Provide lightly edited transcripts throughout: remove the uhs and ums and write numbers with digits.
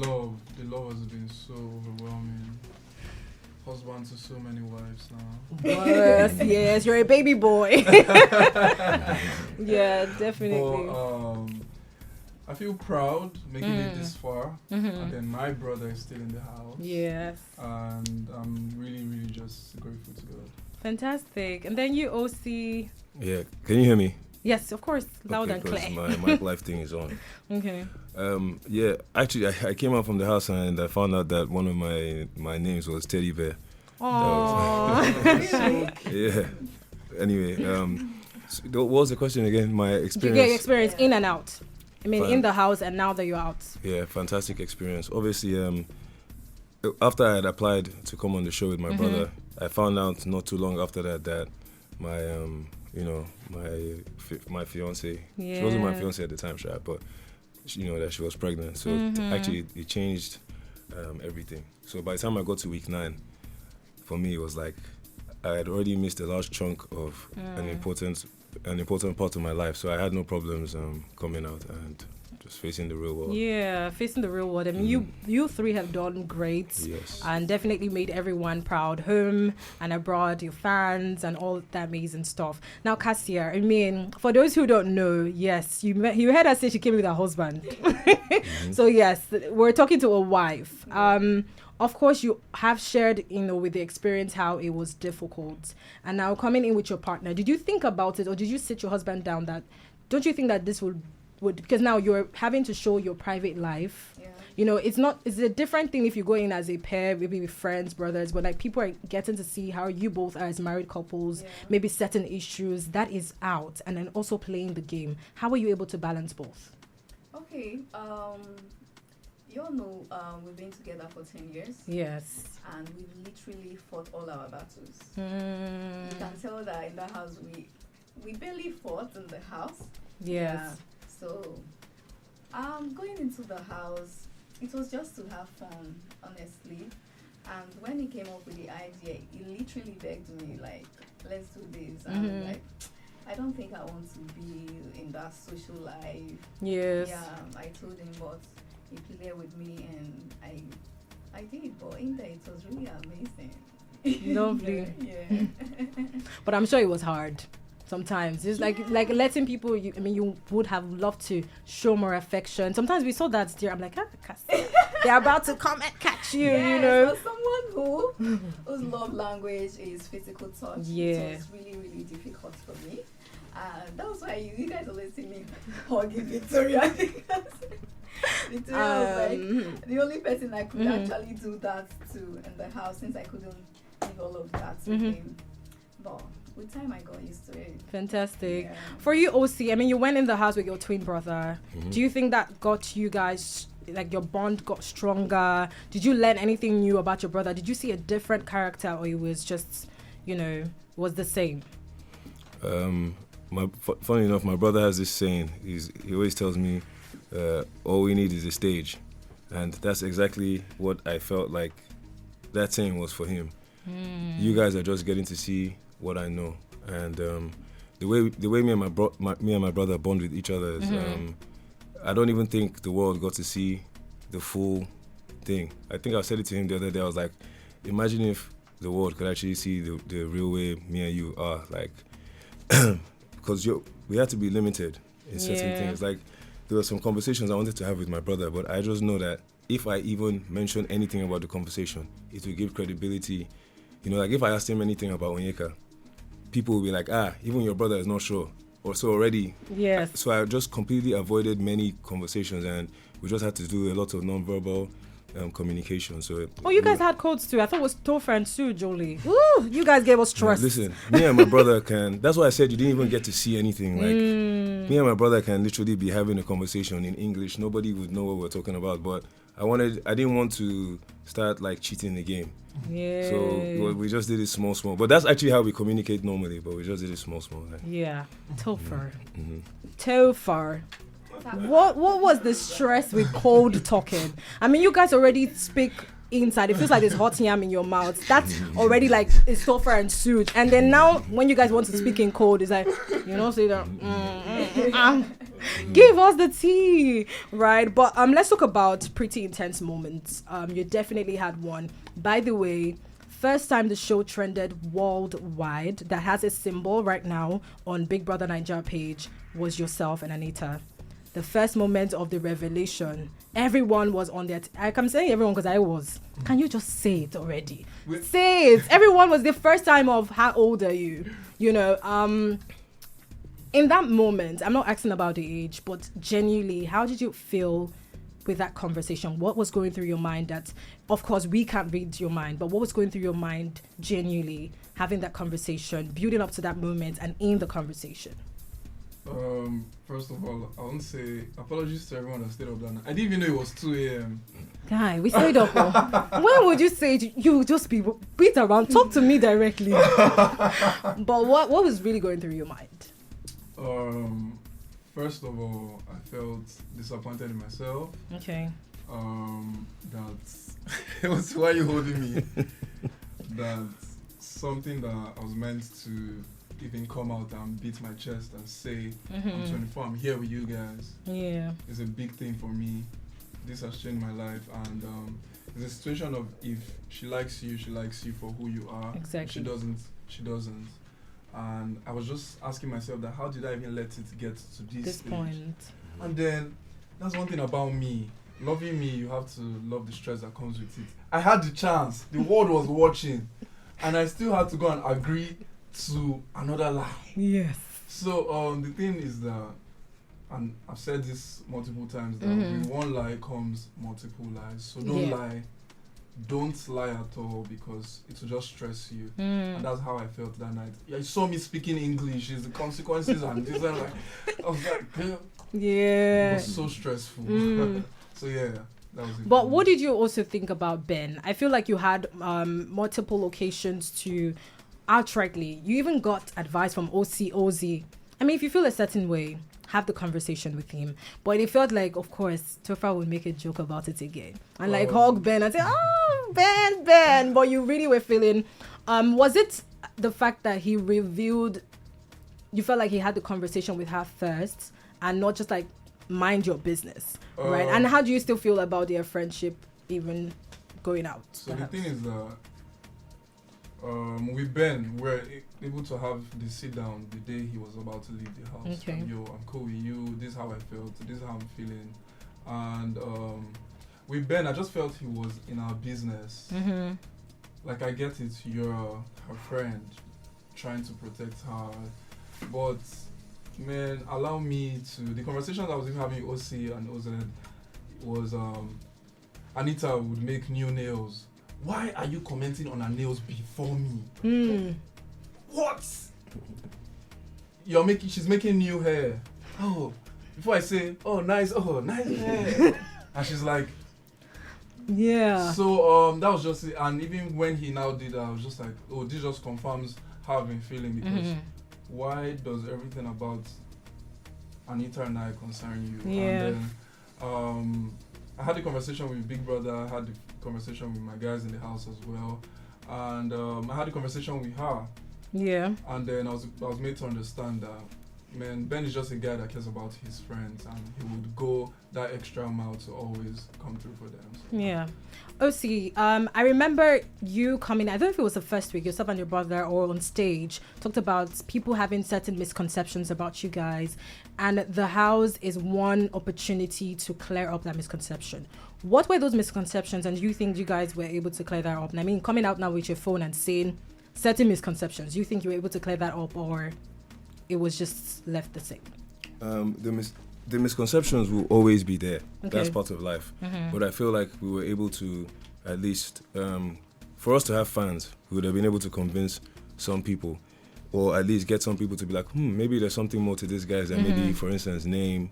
The love has been so overwhelming. Husband to so many wives now. Yes, you're a baby boy. Yeah, definitely. But I feel proud making it this far. And then my brother is still in the house. Yes. And I'm really, really just grateful to God. Fantastic. And then you, OC. Yeah, can you hear me? Yes, of course, loud and because clear. my mic life thing is on. Okay. Yeah, actually, I came out from the house and I found out that one of my names was Teddy Bear. Aww. Yeah. Anyway, so what was the question again? My experience. You get experience in and out. I mean, in the house and now that you're out. Yeah, fantastic experience. Obviously, after I had applied to come on the show with my brother, I found out not too long after that my my fiance, she wasn't my fiance at the time, but that she was pregnant. So actually it changed everything. So by the time I got to week 9, for me it was like I had already missed a large chunk of an important part of my life. So I had no problems coming out and just facing the real world. Yeah, facing the real world. I mean, you three have done great. Yes. And definitely made everyone proud, home and abroad, your fans and all that amazing stuff. Now, Kassia, I mean, for those who don't know, yes, you heard her say she came with her husband. So yes, we're talking to a wife. Of course, you have shared, with the experience how it was difficult. And now coming in with your partner, did you think about it or did you sit your husband down that, don't you think that this would because now you're having to show your private life. Yeah. It's a different thing if you go in as a pair, maybe with friends, brothers, but like people are getting to see how you both are as married couples, maybe certain issues that is out, and then also playing the game. How were you able to balance both? Okay, you all know we've been together for 10 years. Yes. And we've literally fought all our battles. You can tell that in the house we barely fought in the house. Yes. Yeah. So, going into the house, it was just to have fun, honestly. And when he came up with the idea, he literally begged me, like, let's do this. And I'm like, I don't think I want to be in that social life. Yes. Yeah, I told him, but he played with me, and I did. But in there, it was really amazing. Lovely. Yeah. But I'm sure it was hard. Sometimes it's like letting people. You would have loved to show more affection. Sometimes we saw that dear. I'm like, they're about to come and catch you. For someone whose love language is physical touch, it was really, really difficult for me. That was why you guys always see me hugging Victoria because Victoria was like the only person I could actually do that to in the house since I couldn't give all of that to him. But with time, I got used to it. Fantastic. Yeah. For you, OC, you went in the house with your twin brother. Do you think that got you guys, like your bond got stronger? Did you learn anything new about your brother? Did you see a different character or it was just, was the same? Funny enough, my brother has this saying. He always tells me, all we need is a stage. And that's exactly what I felt like that saying was for him. You guys are just getting to see what I know, and the way me and my brother bond with each other is, I don't even think the world got to see the full thing. I think I said it to him the other day. I was like, imagine if the world could actually see the real way me and you are, like, because we had to be limited in certain things. Like, there were some conversations I wanted to have with my brother, but I just know that if I even mention anything about the conversation, it will give credibility. Like if I asked him anything about Onyeka, people will be like, even your brother is not sure. Or so already. Yes. So I just completely avoided many conversations and we just had to do a lot of non-verbal communication. So you guys had codes too. I thought it was TOPHER and Sue, Jolie. Woo! You guys gave us trust. Listen, me and my brother that's why I said you didn't even get to see anything. Like, me and my brother can literally be having a conversation in English. Nobody would know what we're talking about. But I didn't want to start like cheating the game. Yeah. So we just did it small. But that's actually how we communicate normally. But we just did it small. Like. Yeah. TOPHER. TOPHER. What was the stress with cold talking? You guys already speak inside. It feels like there's hot yam in your mouth. That's already like it's TOPHER and suit. And then now when you guys want to speak in code, it's like, say that. Give us the tea, right? But let's talk about pretty intense moments. You definitely had one. By the way, first time the show trended worldwide that has a symbol right now on Big Brother Nigeria page was yourself and Anita. The first moment of the revelation, everyone was on that. I'm saying everyone because I was. Can you just say it already? Say it. Everyone was the first time of how old are you? You know, in that moment, I'm not asking about the age, but genuinely, how did you feel with that conversation? What was going through your mind? That, of course, we can't read your mind, but what was going through your mind genuinely having that conversation, building up to that moment and in the conversation? First of all, I want to say apologies to everyone that stayed up that night. I didn't even know it was 2 a.m. Guy, we stayed up. When would you say you just be beat around? Talk to me directly. But what was really going through your mind? First of all, I felt disappointed in myself. Okay. That why are you holding me? That something that I was meant to even come out and beat my chest and say, I'm 24, I'm here with you guys. Yeah. It's a big thing for me. This has changed my life, and it's a situation of if she likes you for who you are. Exactly. If she doesn't. And I was just asking myself that how did I even let it get to this stage? Point? And then that's one thing about me. Loving me, you have to love the stress that comes with it. I had the chance. The world was watching, and I still had to go and agree to another lie. Yes. So the thing is that, and I've said this multiple times, that with one lie comes multiple lies. So don't lie at all, because it will just stress you. And that's how I felt that night. Yeah, you saw me speaking English, is the consequences and this and like, I was like, yeah. It was so stressful. So yeah, that was it. But what did you also think about Ben? I feel like you had multiple occasions to outrightly, you even got advice from Ozzy. I mean, if you feel a certain way, have the conversation with him. But it felt like, of course, Topher would make a joke about it again. And like hug Ben and say, oh, Ben. But you really were feeling, was it the fact that he revealed, you felt like he had the conversation with her first and not just like mind your business, right? And how do you still feel about their friendship even going out? So perhaps? The thing is that with Ben, we're able to have the sit down the day he was about to leave the house. Okay. And, I'm cool with you. This is how I felt. This is how I'm feeling. And with Ben, I just felt he was in our business. Like, I get it. You're her friend, trying to protect her. But, man, allow me to... The conversations I was even having with OC and OZ was Anita would make new nails. Why are you commenting on her nails before me? What? She's making new hair. Oh, before I say, nice hair. And she's like, yeah. So that was just it. And even when he now did that, I was just like, this just confirms how I've been feeling, because why does everything about Anita and I concern you? Yeah. And then I had a conversation with Big Brother, I had a conversation with my guys in the house as well, and I had a conversation with her. Yeah. And then I was made to understand that, man, Ben is just a guy that cares about his friends, and he would go that extra mile to always come through for them. So. Yeah. OC, I remember you coming, I don't know if it was the first week, yourself and your brother, or on stage, talked about people having certain misconceptions about you guys, and the house is one opportunity to clear up that misconception. What were those misconceptions, and do you think you guys were able to clear that up? And I mean, coming out now with your phone and saying certain misconceptions, do you think you were able to clear that up, or it was just left the same? The misconceptions will always be there. Okay. That's part of life. But I feel like we were able to, at least, for us to have fans, we would have been able to convince some people, or at least get some people to be like, maybe there's something more to this guy than maybe, for instance, name,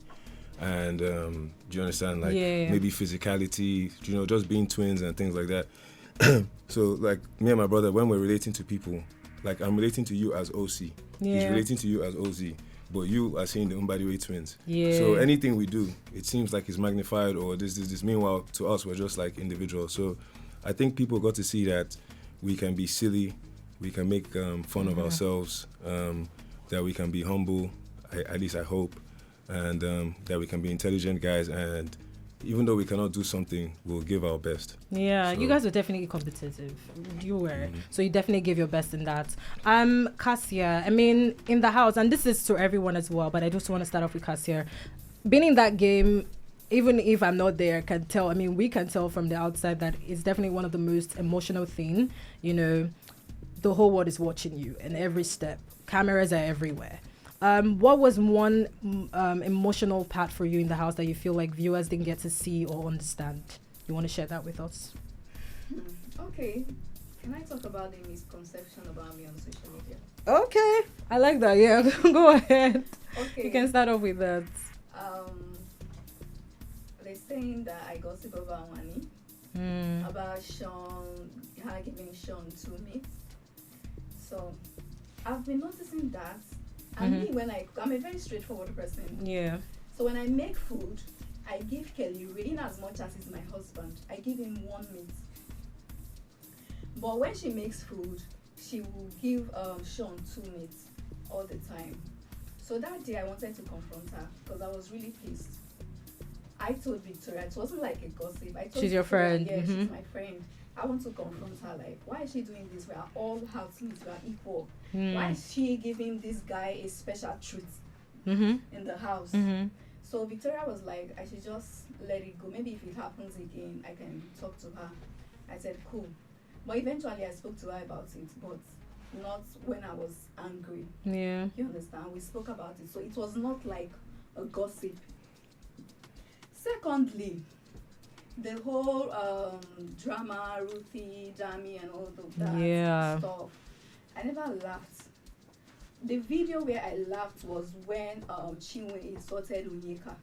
and do you understand? Like maybe physicality, just being twins and things like that. So like me and my brother, when we're relating to people, like I'm relating to you as OC, he's relating to you as OZ, but you are seeing the Umbadiwe twins. Yeah. So anything we do, it seems like it's magnified or this. Meanwhile, to us, we're just like individuals. So I think people got to see that we can be silly, we can make fun of ourselves, that we can be humble, at least I hope. and that we can be intelligent guys, and even though we cannot do something, we'll give our best. Yeah, So, you guys were definitely competitive. You were. So you definitely gave your best in that. Kassia, I mean, in the house, and this is to everyone as well, but I just want to start off with Kassia. Being in that game, even if I'm not there, can tell, I mean, we can tell from the outside that it's definitely one of the most emotional thing. You know, the whole world is watching you in every step. Cameras are everywhere. What was one emotional part for you in the house that you feel like viewers didn't get to see or understand? You want to share that with us? Okay. Can I talk about the misconception about me on social media? Okay. I like that. Yeah, go ahead. Okay. You can start off with that. They're saying that I gossip over Wani, about Sean, her giving Sean 2 meats. So I've been noticing that. And me, when I'm a very straightforward person. Yeah. So when I make food, I give Kelly in as much as he's my husband. I give him 1 meat. But when she makes food, she will give Sean 2 meats all the time. So that day I wanted to confront her because I was really pissed. I told Victoria, it wasn't like a gossip. I told She's your Victoria, friend. Yeah, she's my friend. I want to confront her, like, why is she doing this? We are all housemates, we are equal. Why is she giving this guy a special treat in the house? So Victoria was like, I should just let it go. Maybe if it happens again, I can talk to her. I said, cool. But eventually I spoke to her about it, but not when I was angry. Yeah. You understand? We spoke about it. So it was not like a gossip. Secondly, the whole drama, Ruthie, Dami, and all of that stuff. I never laughed. The video where I laughed was when Chinwe insulted Onyeka.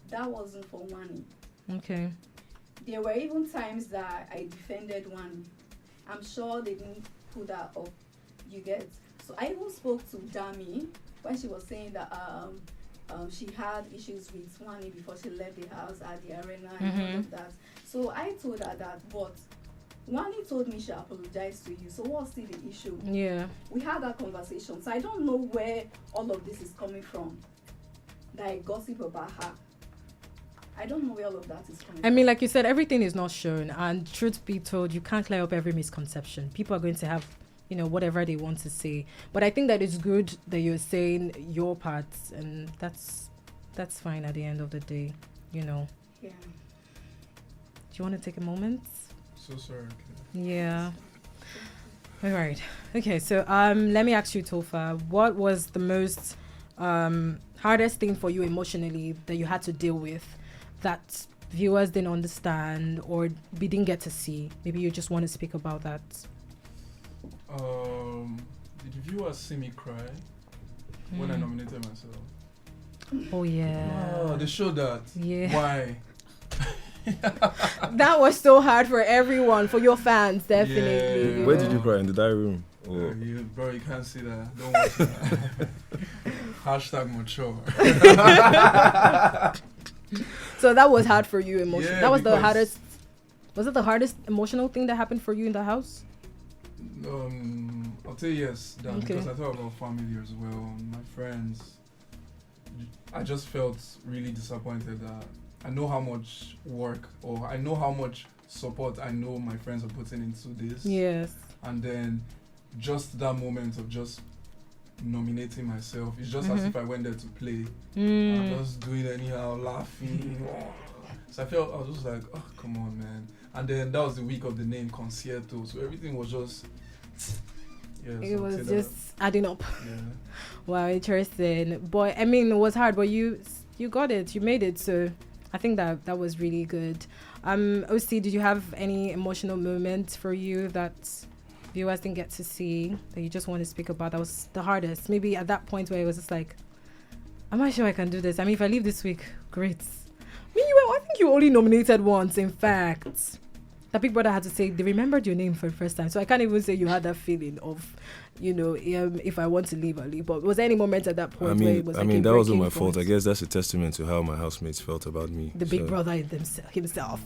That wasn't for Wani. Okay. There were even times that I defended Wani. I'm sure they didn't put that up. You get? So I even spoke to Dami when she was saying that she had issues with Wani before she left the house at the arena and all of that. So I told her that, but Wani told me she apologized to you. So what's still the issue? Yeah. We had that conversation. So I don't know where all of this is coming from. That I gossip about her. I don't know where all of that is coming from. I mean, like you said, everything is not shown. And truth be told, you can't clear up every misconception. People are going to have, you know, whatever they want to say. But I think that it's good that you're saying your parts. And that's fine at the end of the day, you know. Yeah. Do you want to take a moment? So sorry. Okay. Yeah. All right. Okay, so let me ask you, Topher, what was the most hardest thing for you emotionally that you had to deal with that viewers didn't understand or we didn't get to see? Maybe you just want to speak about that. Did viewers see me cry when I nominated myself? Oh yeah. Oh, they showed that. Yeah. Why? That was so hard for everyone, for your fans, definitely. Yeah. Where did you cry? In the diary room? Or? Bro, you can't see that. Don't watch that. Hashtag mature. So that was hard for you emotionally. Yeah, that was the hardest. Was it the hardest emotional thing that happened for you in the house? I'll tell you yes, Dan, because I thought about family as well, my friends. I just felt really disappointed that I know how much work or I know how much support I know my friends are putting into this. Yes. And then just that moment of just nominating myself, it's just as if I went there to play. I'm just doing anyhow, laughing. So I was just like, oh, come on, man. And then that was the week of the name Concierto, so everything was just... it was just adding up. Yeah. Wow, interesting. But I mean, it was hard, but you got it, you made it, so I think that was really good. OC, did you have any emotional moments for you that viewers didn't get to see that you just want to speak about? That was the hardest. Maybe at that point where it was just like, am I sure I can do this? I mean, if I leave this week, great. I mean, I think you only nominated once, in fact. The Big Brother had to say they remembered your name for the first time. So I can't even say you had that feeling of, you know, if I want to leave, I'll leave. But was there any moment at that point where it was like that wasn't my fault. I guess that's a testament to how my housemates felt about me. The Big Brother himself.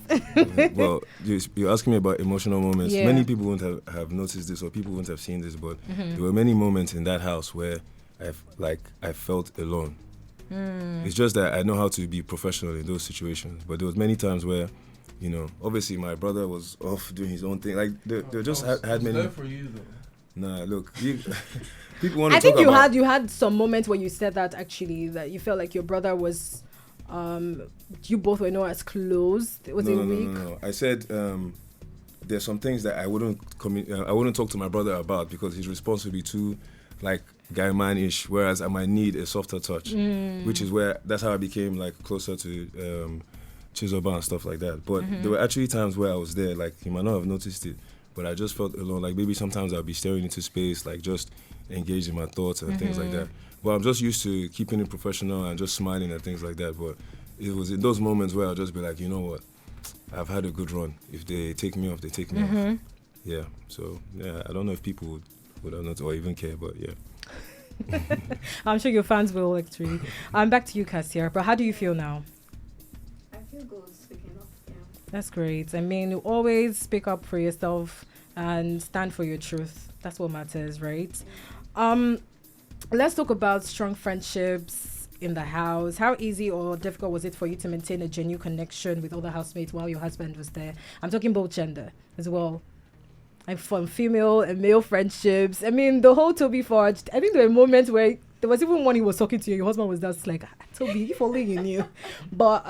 Well, you're asking me about emotional moments. Yeah. Many people wouldn't have noticed this or people wouldn't have seen this, but there were many moments in that house where I felt alone. It's just that I know how to be professional in those situations. But there was many times where, you know, obviously my brother was off doing his own thing. Like they just had many. There for you though. Nah, look, people want to I talk think about. you had some moments where you said that actually that you felt like your brother was, you both were not as close. Was it weak? No. I said there's some things that I wouldn't talk to my brother about because his response would be too like guy man-ish, whereas I might need a softer touch, which is that's how I became like closer to Chizoba and stuff like that. But there were actually times where I was there, like he might not have noticed it, but I just felt alone. Like maybe sometimes I'll be staring into space, like just engaged in my thoughts and things like that. But I'm just used to keeping it professional and just smiling and things like that. But it was in those moments where I'll just be like, you know what, I've had a good run. If they take me off, they take me off. Yeah. So yeah, I don't know if people would or not or even care, but yeah. I'm sure your fans will actually. Back to you, Kassia. But how do you feel now? I feel good speaking up. Yeah. That's great. I mean, you always speak up for yourself and stand for your truth. That's what matters, right? Let's talk about strong friendships in the house. How easy or difficult was it for you to maintain a genuine connection with other housemates while your husband was there? I'm talking both gender as well. And from female and male friendships. I mean, the whole Toby forged. I think there were moments where there was even one he was talking to you. Your husband was just like, Toby, he following in you. But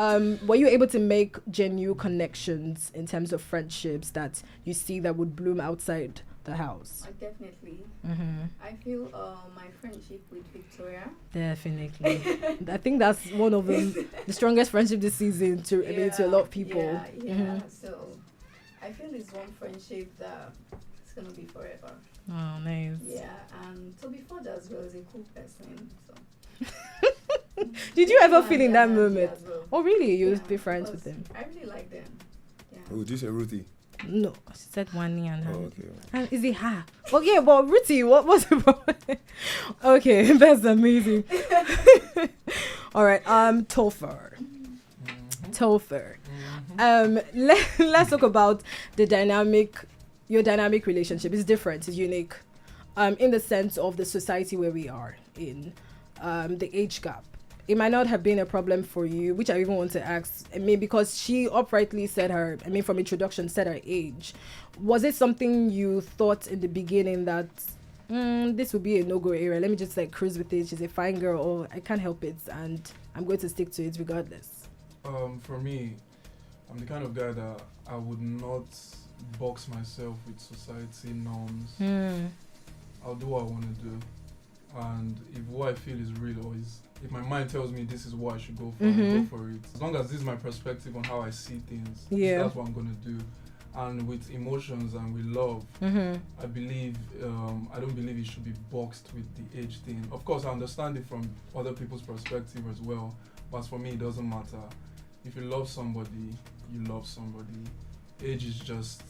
were you able to make genuine connections in terms of friendships that you see that would bloom outside the house? Definitely. I feel my friendship with Victoria. Definitely. I think that's one of the strongest friendship this season to a lot of people. Yeah. So I feel it's one friendship that it's gonna be forever. Oh, nice. Yeah, and Toby Ford as well is a cool person. So. Did you ever feel in that moment? Well. Oh, really? You would be friends with him? I really like them. Yeah. Oh, did you say Ruthie? No, she said Wani and her. Oh, okay. And is it her? Well, yeah, but Ruthie, what was the problem? Okay, that's amazing. All right, TOPHER. Let's talk about your dynamic relationship. It's different, it's unique, in the sense of the society where we are in, the age gap. It might not have been a problem for you, which I even want to ask. I mean, because she uprightly said from introduction, said her age. Was it something you thought in the beginning that this would be a no-go area? Let me just like cruise with it. She's a fine girl, or I can't help it, and I'm going to stick to it regardless. For me, I'm the kind of guy that I would not box myself with society norms. I'll do what I want to do, and if what I feel is real or if my mind tells me this is what I should go for, I'll go for it. As long as this is my perspective on how I see things, that's what I'm going to do. And with emotions and with love, I believe, I don't believe it should be boxed with the age thing. Of course, I understand it from other people's perspective as well, but for me, it doesn't matter. If you love somebody, you love somebody. Age is just,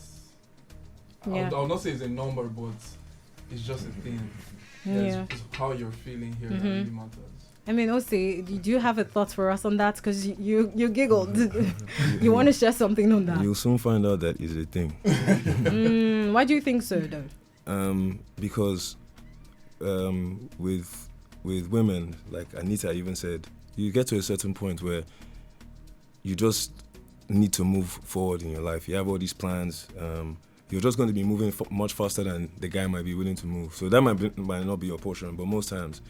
I'll not say it's a number, but it's just a thing. It's how you're feeling here that really matters. I mean, Ocee, do you have a thought for us on that? Because you giggled. You want to share something on that? You'll soon find out that is a thing. Why do you think so, though? Because with women, like Anita even said, you get to a certain point where you just need to move forward in your life. You have all these plans. You're just going to be moving much faster than the guy might be willing to move. So that might not be your portion, but most times.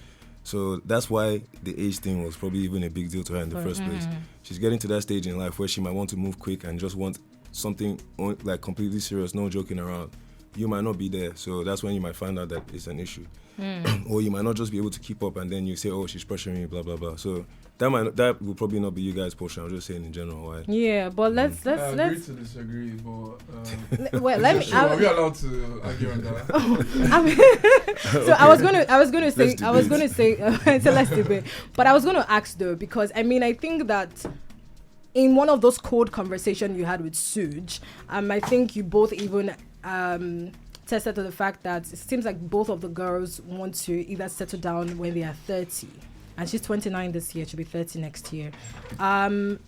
So that's why the age thing was probably even a big deal to her in the first place. She's getting to that stage in life where she might want to move quick and just want something like completely serious, no joking around. You might not be there, so that's when you might find out that it's an issue. Or you might not just be able to keep up and then you say, oh, she's pressuring me, blah, blah, blah. So that will probably not be you guys' portion. I'm just saying in general why. Yeah, but let's I agree to disagree, but well, let me. Are we allowed to argue on that? So I was gonna say so let's debate. But I was gonna ask though, because I mean I think that in one of those cold conversations you had with Suj, I think you both even tested to the fact that it seems like both of the girls want to either settle down when they are 30. And she's 29 this year, she'll be 30 next year. And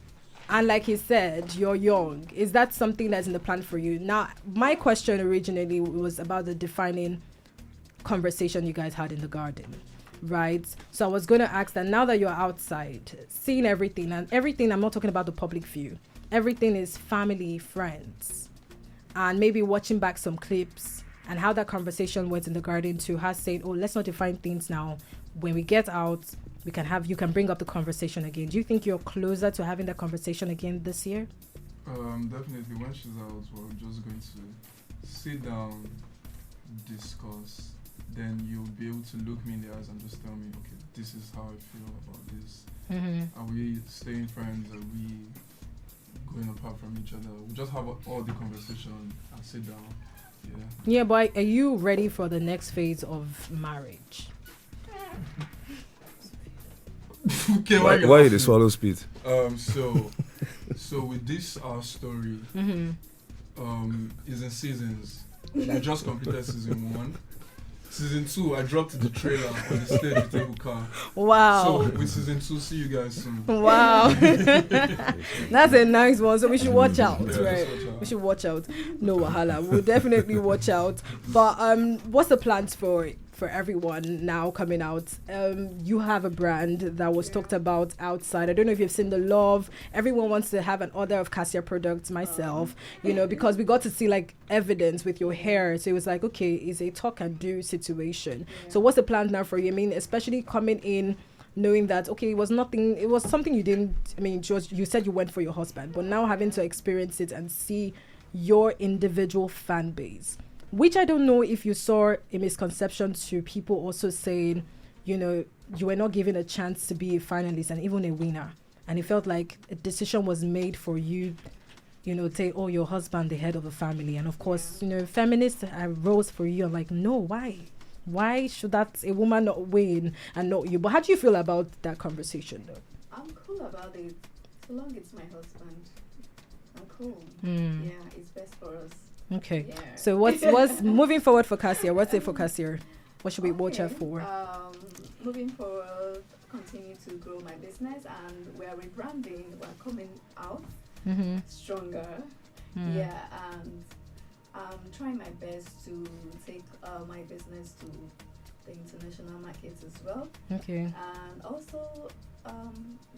like he said, you're young. Is that something that's in the plan for you? Now, my question originally was about the defining conversation you guys had in the garden. right? So I was going to ask that now that you're outside, seeing everything, and everything, I'm not talking about the public view. Everything is family, friends, and maybe watching back some clips and how that conversation went in the garden to her saying, oh, let's not define things now. When we get out, you can bring up the conversation again. Do you think you're closer to having that conversation again this year? Definitely. When she's out, we're just going to sit down, discuss. Then you'll be able to look me in the eyes and just tell me, okay, this is how I feel about this. Mm-hmm. Are we staying friends? Are we going apart from each other? We'll just have all the conversation and sit down. Yeah, but are you ready for the next phase of marriage? Okay, why you the swallow spit? So with this our story, is in seasons. We just completed season 1. Season 2, I dropped the trailer on the stage with Ebuka. Wow. So with season 2, see you guys soon. Wow. That's a nice one. So we should watch out, right? Watch out. We should watch out. No wahala. We'll definitely watch out. But what's the plans for everyone now coming out? You have a brand that was talked about outside. I don't know if you've seen the love. Everyone wants to have an order of KASSIA products, myself, because we got to see like evidence with your hair. So it was like, okay, it's a talk and do situation. Yeah. So what's the plan now for you? I mean, especially coming in knowing that, okay, it was something you didn't, you said you went for your husband, but now having to experience it and see your individual fan base. Which I don't know if you saw a misconception to people also saying, you were not given a chance to be a finalist and even a winner. And it felt like a decision was made for you, say, oh, your husband, the head of the family. And of course, feminists rose for you. I'm like, no, why? Why should that a woman not win and not you? But how do you feel about that conversation though? I'm cool about it. So long it's my husband. I'm cool. Mm. Yeah, it's best for us. Okay. Yeah. So what's moving forward for KASSIA? What's it for KASSIA? What should we watch out for? Moving forward, continue to grow my business, and we're rebranding. We're coming out stronger. Yeah, and I'm trying my best to take my business to the international markets as well. Okay. And also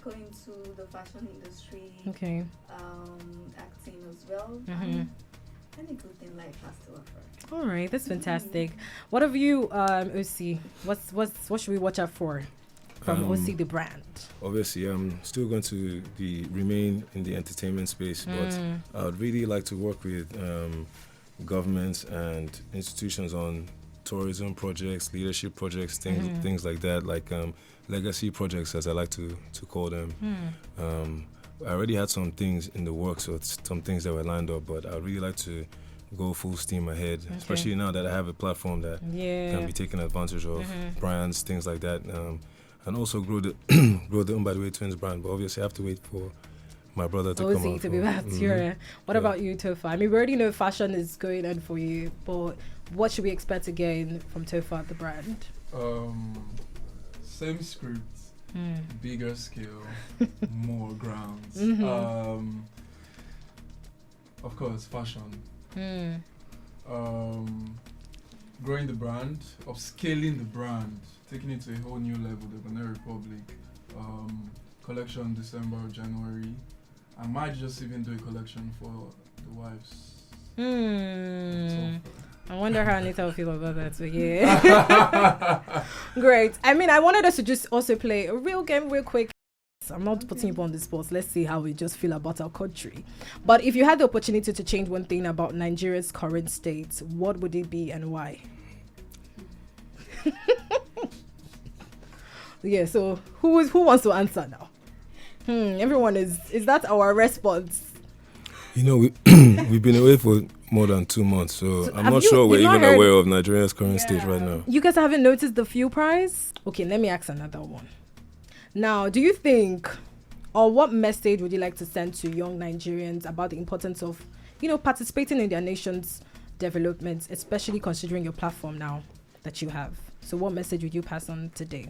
going to the fashion industry. Okay. Acting as well. Any good thing life has to offer. All right, that's fantastic. What have you, OC? What should we watch out for from OC the brand? Obviously, I'm still going to remain in the entertainment space, but I would really like to work with governments and institutions on tourism projects, leadership projects, things like that, like legacy projects, as I like to call them. I already had some things in the works, or some things that were lined up, but I'd really like to go full steam ahead, especially now that I have a platform that can be taken advantage of, brands, things like that, and also grow the By the Way Twins brand. But obviously I have to wait for my brother to come out. To be back here. What about you, TOPHER? I mean, we already know fashion is going on for you, but what should we expect again from TOPHER, the brand? Same script. Bigger scale, more grounds. Of course, fashion. Growing the brand, upscaling the brand, taking it to a whole new level. The Banana Republic collection December or January. I might just even do a collection for the wives. I wonder how Anita will feel about that. So yeah. Great. I mean, I wanted us to just also play a real game real quick. I'm not putting you on the spot. Let's see how we just feel about our country. But if you had the opportunity to change one thing about Nigeria's current state, what would it be and why? Yeah, so who wants to answer now? Everyone is that our response? We've been away for more than 2 months, so I'm not sure we're even aware of Nigeria's current state right now. You guys haven't noticed the fuel price? Okay, let me ask another one. Now, do you think, or what message would you like to send to young Nigerians about the importance of, participating in their nation's development, especially considering your platform now that you have? So what message would you pass on today?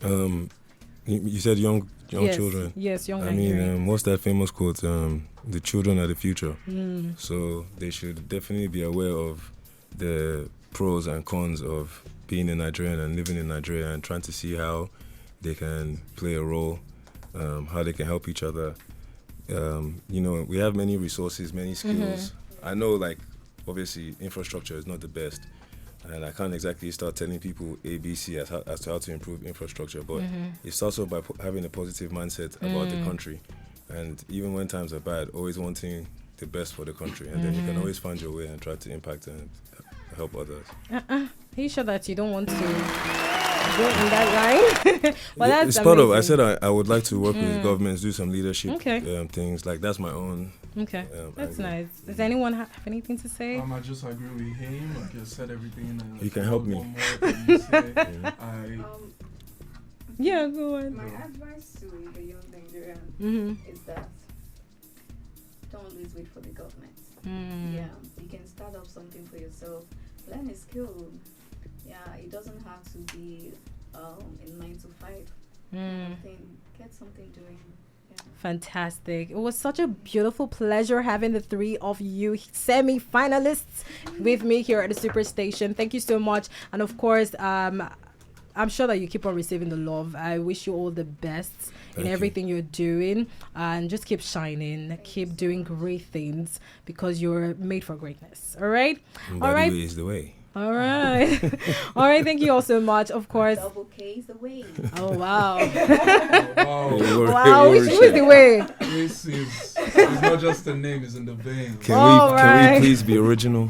You said young children. Yes, young Nigerians. I mean, what's that famous quote? The children are the future. So they should definitely be aware of the pros and cons of being a Nigerian and living in Nigeria and trying to see how they can play a role, how they can help each other. We have many resources, many skills. I know, like, obviously, infrastructure is not the best, and I can't exactly start telling people ABC as to how to improve infrastructure, but it starts off by having a positive mindset about the country, and even when times are bad, always wanting the best for the country, and then you can always find your way and try to impact and help others. Are you sure that you don't want to go in that line? Well, that's it's amazing. part of. I said I would like to work with governments, do some leadership things. Like, that's my own. Okay, that's angle. nice. Does anyone have anything to say? I just agree with him. Like, you said everything. And You can help me. one more thing you say. Yeah, go on. My advice to the young Nigerian is that don't always wait for the government. Yeah, you can start up something for yourself. Learn a skill. Yeah, it doesn't have to be in 9 to 5. Get something doing. Yeah. Fantastic. It was such a beautiful pleasure having the three of you semi-finalists with me here at the Superstation. Thank you so much. And of course, I'm sure that you keep on receiving the love. I wish you all the best in everything you're doing, and just keep shining, keep doing great things, because you're made for greatness. All right? All right. Is the way. All right. All right. Thank you all so much. Of course. Double K is the way. Oh, wow. Wow. Which is the way? This is it's not just a name, it's in the vein. Can we please be original?